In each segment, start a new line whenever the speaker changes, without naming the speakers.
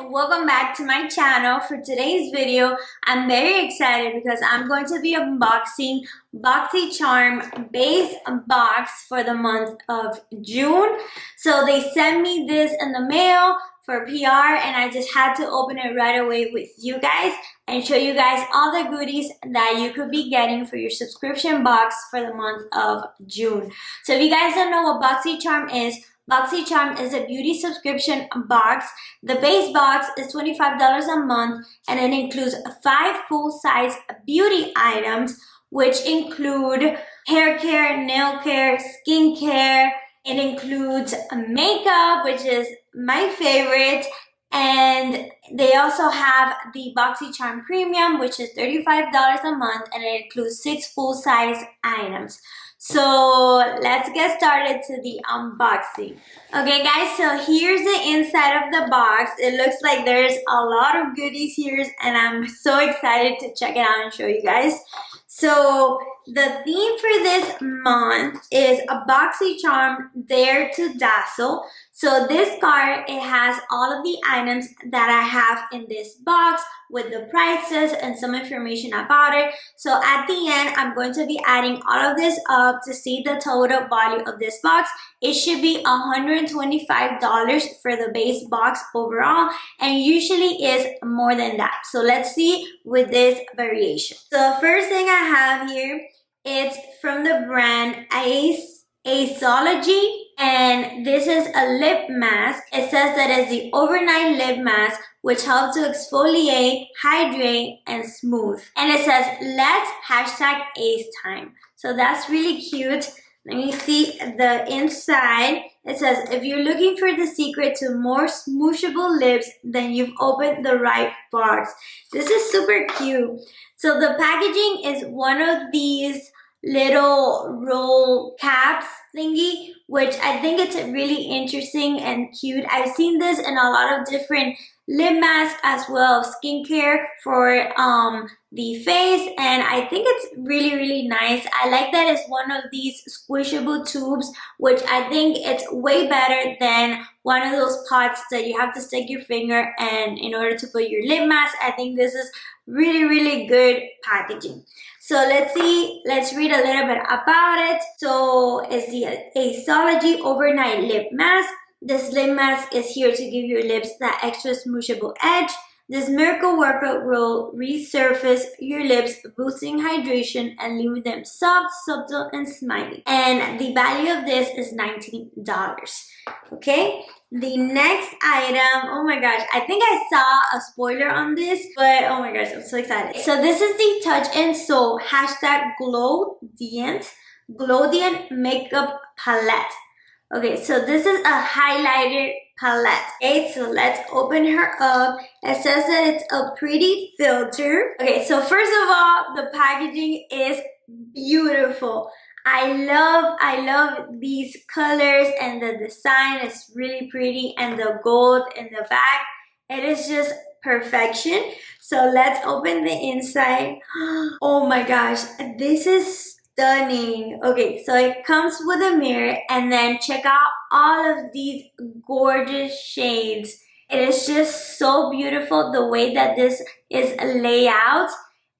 welcome back to my channel. For today's video, I'm very excited because I'm going to be unboxing Boxycharm Base Box for the month of June. So they sent me this in the mail for PR and I just had to open it right away with you guys and show you guys all the goodies that you could be getting for your subscription box for the month of June. So if you guys don't know what Boxycharm is a beauty subscription box. The base box is $25 a month and it includes 5 full-size beauty items, which include hair care, nail care, skin care. It includes makeup, which is my favorite. And they also have the Boxycharm Premium, which is $35 a month, and it includes 6 full-size items. So let's get started to the unboxing. Okay guys, so here's the inside of the box. It looks like there's a lot of goodies here and I'm so excited to check it out and show you guys. So the theme for this month is a Boxycharm Dare to Dazzle. So this card, it has all of the items that I have in this box with the prices and some information about it. So at the end, I'm going to be adding all of this up to see the total value of this box. It should be $125 for the base box overall, and usually is more than that. So let's see with this variation. So the first thing I have here, it's from the brand Eyeshadow, and this is a lip mask. It says that it's the overnight lip mask which helps to exfoliate, hydrate, and smooth. And it says, let's #AceTime. So that's really cute. Let me see the inside. It says, if you're looking for the secret to more smooshable lips, then you've opened the right box. This is super cute. So the packaging is one of these little roll caps thingy, which I think it's really interesting and cute. I've seen this in a lot of different lip masks as well as skincare for the face, and I think it's really nice. I like that it's one of these squishable tubes, which I think it's way better than one of those pots that you have to stick your finger and in order to put your lip mask. I think this is really good packaging. So let's read a little bit about it. So it's the Eyeshadow Overnight Lip Mask. This lip mask is here to give your lips that extra smooshable edge. This miracle workout will resurface your lips, boosting hydration and leaving them soft, subtle, and smiley. And the value of this is $19. Okay? The next item, oh my gosh, I think I saw a spoiler on this, but oh my gosh, I'm so excited. So this is the Touch and Soul #Glowdient Makeup Palette. Okay, so this is a highlighter palette. Okay, so let's open her up. It says that it's a pretty filter. Okay, so first of all, the packaging is beautiful. I love these colors and the design is really pretty, and the gold in the back. It is just perfection. So let's open the inside. Oh my gosh, this is stunning. Okay, so it comes with a mirror, and then check out all of these gorgeous shades. It is just so beautiful the way that this is laid out,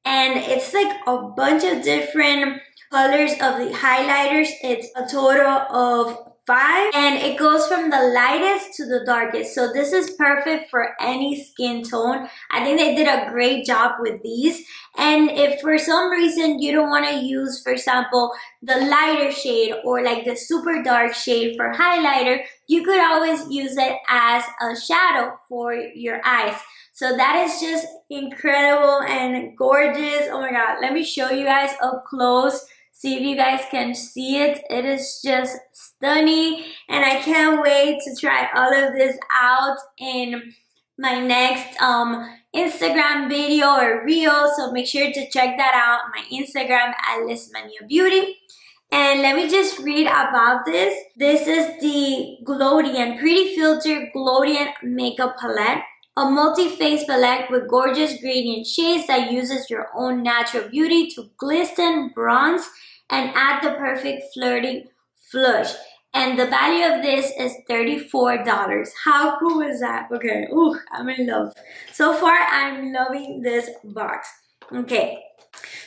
and it's like a bunch of different colors of the highlighters. It's a total of 5, and it goes from the lightest to the darkest. So this is perfect for any skin tone. I think they did a great job with these. And if for some reason you don't want to use, for example, the lighter shade or like the super dark shade for highlighter, you could always use it as a shadow for your eyes. So that is just incredible and gorgeous. Oh my god, let me show you guys up close. See if you guys can see it. It is just stunning, and I can't wait to try all of this out in my next Instagram video or reel. So make sure to check that out, my Instagram at Lismania Beauty. And let me just read about this. This is the Glowdient Pretty Filter Glowdient Makeup Palette. A multi-face palette with gorgeous gradient shades that uses your own natural beauty to glisten, bronze, and add the perfect flirting flush. And the value of this is $34. How cool is that? Okay, ooh, I'm in love. So far, I'm loving this box. Okay,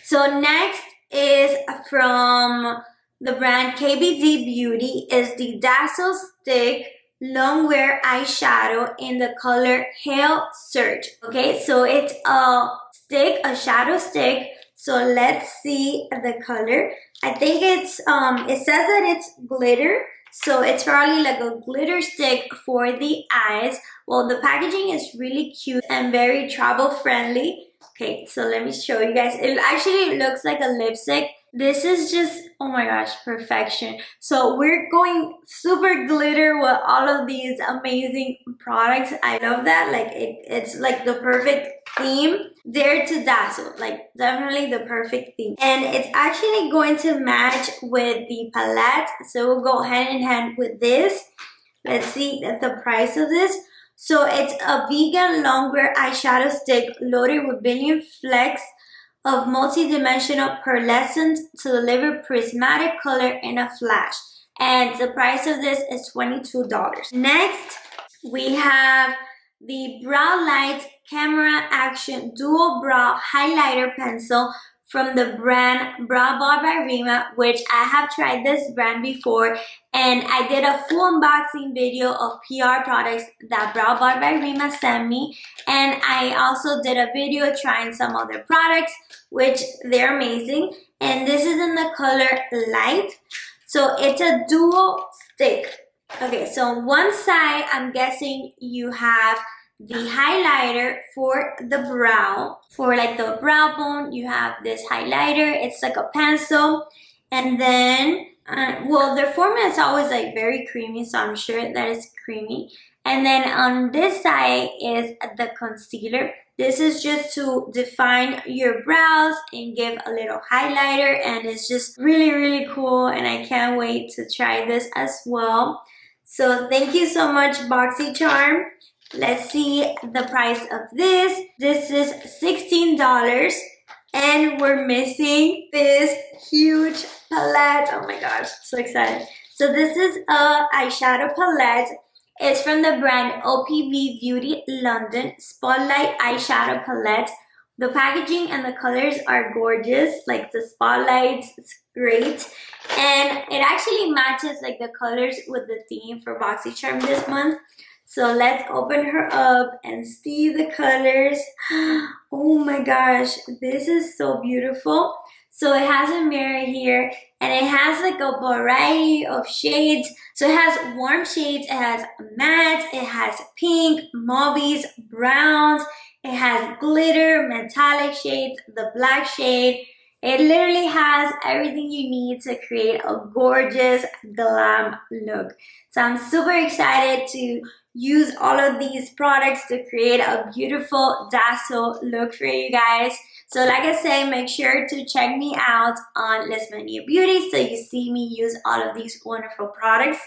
so next is from the brand KBD Beauty, is the Dazzle Stick Longwear Eyeshadow in the color Hail Surge. Okay, so it's a stick, a shadow stick. So let's see the color. I think it's, it says that it's glitter. So it's probably like a glitter stick for the eyes. Well, the packaging is really cute and very travel friendly. Okay, so let me show you guys. It actually looks like a lipstick. This is just, oh my gosh, perfection. So we're going super glitter with all of these amazing products. I love that. Like it's like the perfect theme. Dare to Dazzle, like definitely the perfect theme. And it's actually going to match with the palette. So we'll go hand in hand with this. Let's see the price of this. So it's a vegan longwear eyeshadow stick loaded with billion flecks of multi-dimensional pearlescent to deliver prismatic color in a flash. And the price of this is $22. Next, we have the Brow Light Camera Action Dual Brow Highlighter Pencil from the brand Brow Bar by Rima, which I have tried this brand before, and I did a full unboxing video of PR products that Brow Bar by Rima sent me, and I also did a video trying some of their products, which they're amazing. And this is in the color Light. So it's a dual stick. Okay, so on one side, I'm guessing you have the highlighter for the brow. For like the brow bone, you have this highlighter. It's like a pencil. And then, well, their formula is always like very creamy, so I'm sure that it's creamy. And then on this side is the concealer. This is just to define your brows and give a little highlighter, and it's just really, really cool, and I can't wait to try this as well. So thank you so much, Boxycharm. Let's see the price of this. This is $16, and we're missing this huge palette. Oh my gosh, so excited. So this is a eyeshadow palette. It's from the brand OPB Beauty London Spotlight Eyeshadow Palette. The packaging and the colors are gorgeous. Like the spotlights, it's great. And it actually matches like the colors with the theme for Boxycharm this month. So let's open her up and see the colors. Oh my gosh, this is so beautiful. So it has a mirror here, and it has like a variety of shades. So it has warm shades, it has matte, it has pink, mauves, browns, it has glitter, metallic shades, the black shade. It literally has everything you need to create a gorgeous glam look. So I'm super excited to use all of these products to create a beautiful dazzle look for you guys. So like I said, make sure to check me out on Lismania Beauty so you see me use all of these wonderful products.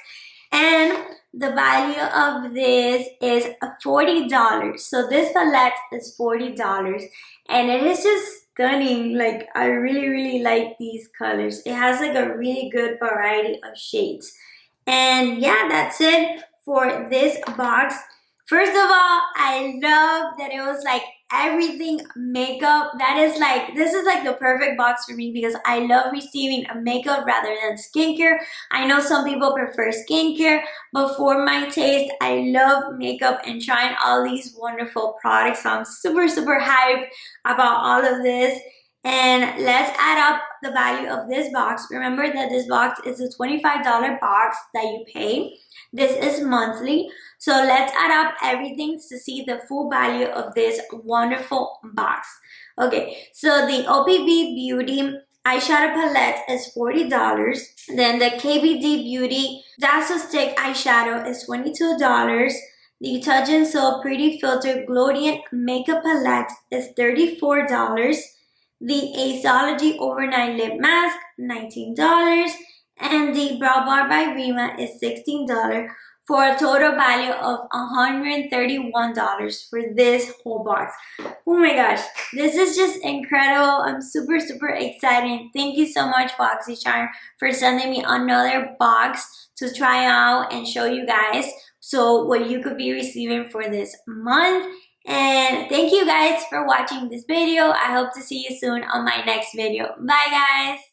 And the value of this is $40. So this palette is $40, and it is just stunning. Like I really, really like these colors. It has like a really good variety of shades. And yeah, that's it for this box. First of all, I love that it was like everything makeup. That is like, this is like the perfect box for me because I love receiving a makeup rather than skincare. I know some people prefer skincare, but for my taste, I love makeup and trying all these wonderful products. So I'm super, super hyped about all of this. And let's add up the value of this box. Remember that this box is a $25 box that you pay. This is monthly. So let's add up everything to see the full value of this wonderful box. Okay, so the OPB Beauty eyeshadow palette is $40. Then the KBD Beauty Dazzle Stick eyeshadow is $22. The Touch and Soul Pretty Filter Glowdient Makeup Palette is $34. The Aceology Overnight Lip Mask, $19. And the Brow Bar by Rima is $16 for a total value of $131 for this whole box. Oh my gosh, this is just incredible. I'm super, super excited. Thank you so much, Boxycharm, for sending me another box to try out and show you guys so what you could be receiving for this month. And thank you guys for watching this video. I hope to see you soon on my next video. Bye guys!